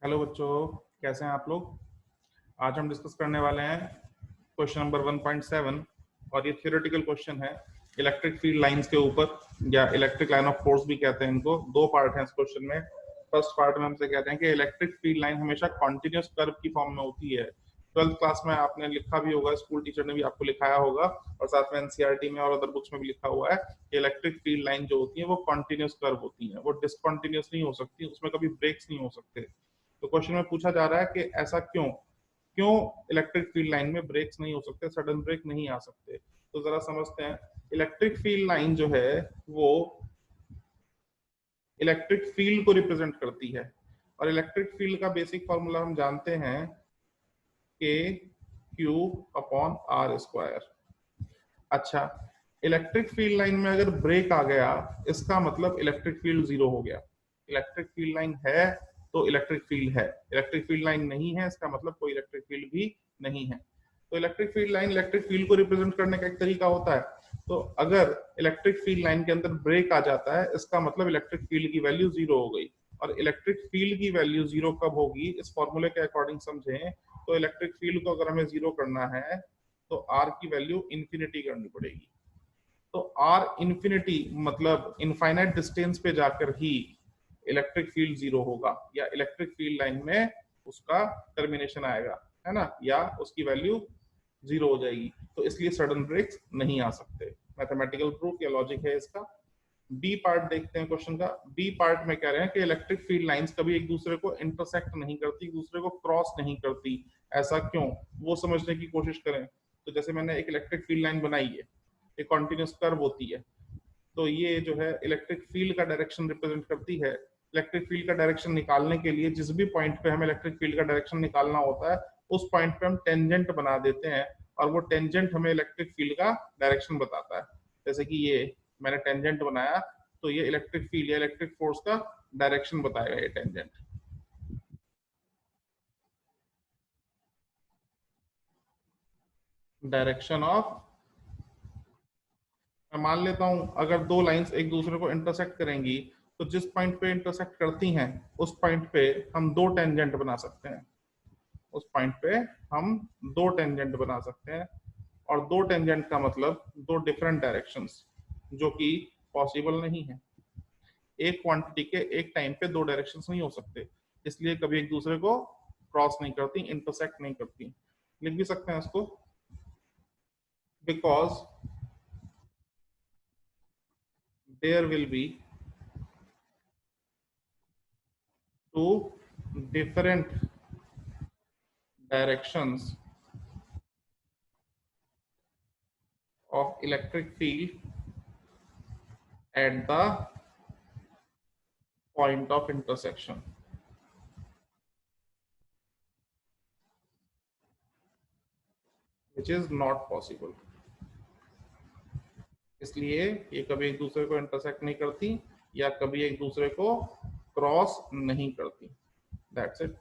Hello बच्चों, कैसे हैं आप लोग। आज हम डिस्कस करने वाले हैं क्वेश्चन नंबर 1.7 और ये थियोरेटिकल क्वेश्चन है इलेक्ट्रिक फील्ड लाइंस के ऊपर, या इलेक्ट्रिक लाइन ऑफ फोर्स भी कहते हैं इनको। दो पार्ट हैं इस क्वेश्चन में। फर्स्ट पार्ट में हमसे कहते हैं कि इलेक्ट्रिक फील्ड लाइन हमेशा कॉन्टिन्यूस कर्व की फॉर्म में होती है। 12th क्लास में आपने लिखा भी होगा, स्कूल टीचर ने भी आपको लिखाया होगा, और साथ में एनसीईआरटी में और अदर बुक्स में भी लिखा हुआ है कि इलेक्ट्रिक फील्ड लाइन जो होती है वो कॉन्टिन्यूस कर्व होती है, वो डिसकॉन्टिन्यूस नहीं हो सकती, उसमें कभी ब्रेक्स नहीं हो सकते। तो क्वेश्चन में पूछा जा रहा है कि ऐसा क्यों क्यों इलेक्ट्रिक फील्ड लाइन में ब्रेक्स नहीं हो सकते, सडन ब्रेक नहीं आ सकते। तो जरा समझते हैं। इलेक्ट्रिक फील्ड लाइन जो है वो इलेक्ट्रिक फील्ड को रिप्रेजेंट करती है, और इलेक्ट्रिक फील्ड का बेसिक फॉर्मूला हम जानते हैं के क्यू अपॉन आर स्क्वायर। अच्छा, इलेक्ट्रिक फील्ड लाइन में अगर ब्रेक आ गया, इसका मतलब इलेक्ट्रिक फील्ड जीरो हो गया। इलेक्ट्रिक फील्ड लाइन है तो इलेक्ट्रिक फील्ड है, इलेक्ट्रिक फील्ड लाइन नहीं है इसका मतलब कोई इलेक्ट्रिक फील्ड भी नहीं है। तो electric field line electric field को रिप्रेजेंट करने का एक तरीका होता है। तो अगर इलेक्ट्रिक फील्ड लाइन के अंदर ब्रेक आ जाता है, इसका मतलब इलेक्ट्रिक फील्ड की वैल्यू जीरो हो गई। और इलेक्ट्रिक फील्ड की वैल्यू जीरो कब होगी, इस फॉर्मूले के अकॉर्डिंग समझें तो इलेक्ट्रिक फील्ड को अगर हमें जीरो करना है तो आर की वैल्यू इंफिनिटी करनी पड़ेगी। तो आर इंफिनिटी मतलब इनफाइनाइट डिस्टेंस पे जाकर ही इलेक्ट्रिक फील्ड जीरो होगा, या इलेक्ट्रिक फील्ड लाइन में उसका टर्मिनेशन आएगा, है ना, या उसकी वैल्यू जीरो हो जाएगी। तो इसलिए सडन ब्रेक्स नहीं आ सकते। मैथमेटिकल प्रूफ या लॉजिक है इसका। बी पार्ट देखते हैं क्वेश्चन का। बी पार्ट में कह रहे हैं कि इलेक्ट्रिक फील्ड लाइंस कभी एक दूसरे को इंटरसेक्ट नहीं करती, एक दूसरे को क्रॉस नहीं करती। ऐसा क्यों, वो समझने की कोशिश करें। तो जैसे मैंने एक इलेक्ट्रिक फील्ड लाइन बनाई है, एक कॉन्टिन्यूस कर्व होती है, तो ये जो है इलेक्ट्रिक फील्ड का डायरेक्शन रिप्रेजेंट करती है। इलेक्ट्रिक फील्ड का डायरेक्शन निकालने के लिए जिस भी पॉइंट पे हमें इलेक्ट्रिक फील्ड का डायरेक्शन निकालना होता है, उस पॉइंट पे हम टेंजेंट बना देते हैं, और वो टेंजेंट हमें इलेक्ट्रिक फील्ड का डायरेक्शन बताता है। जैसे कि ये मैंने टेंजेंट बनाया, तो ये इलेक्ट्रिक फील्ड या इलेक्ट्रिक फोर्स का डायरेक्शन बताएगा ये टेंजेंट। डायरेक्शन ऑफ, मैं मान लेता हूं अगर दो लाइंस एक दूसरे को इंटरसेक्ट करेंगी, तो जिस पॉइंट पे इंटरसेक्ट करती हैं उस पॉइंट पे हम दो टेंजेंट बना सकते हैं। उस पॉइंट पे हम दो टेंजेंट बना सकते हैं, और दो टेंजेंट का मतलब दो डिफरेंट डायरेक्शंस, जो कि पॉसिबल नहीं है। एक क्वांटिटी के एक टाइम पे दो डायरेक्शंस नहीं हो सकते, इसलिए कभी एक दूसरे को क्रॉस नहीं करती, इंटरसेक्ट नहीं करती। लिख भी सकते हैं इसको, because there will be two different directions of electric field at the point of intersection, which is not possible। इसलिए ये कभी एक दूसरे को इंटरसेक्ट नहीं करती, या कभी एक दूसरे को क्रॉस नहीं करती। That's it.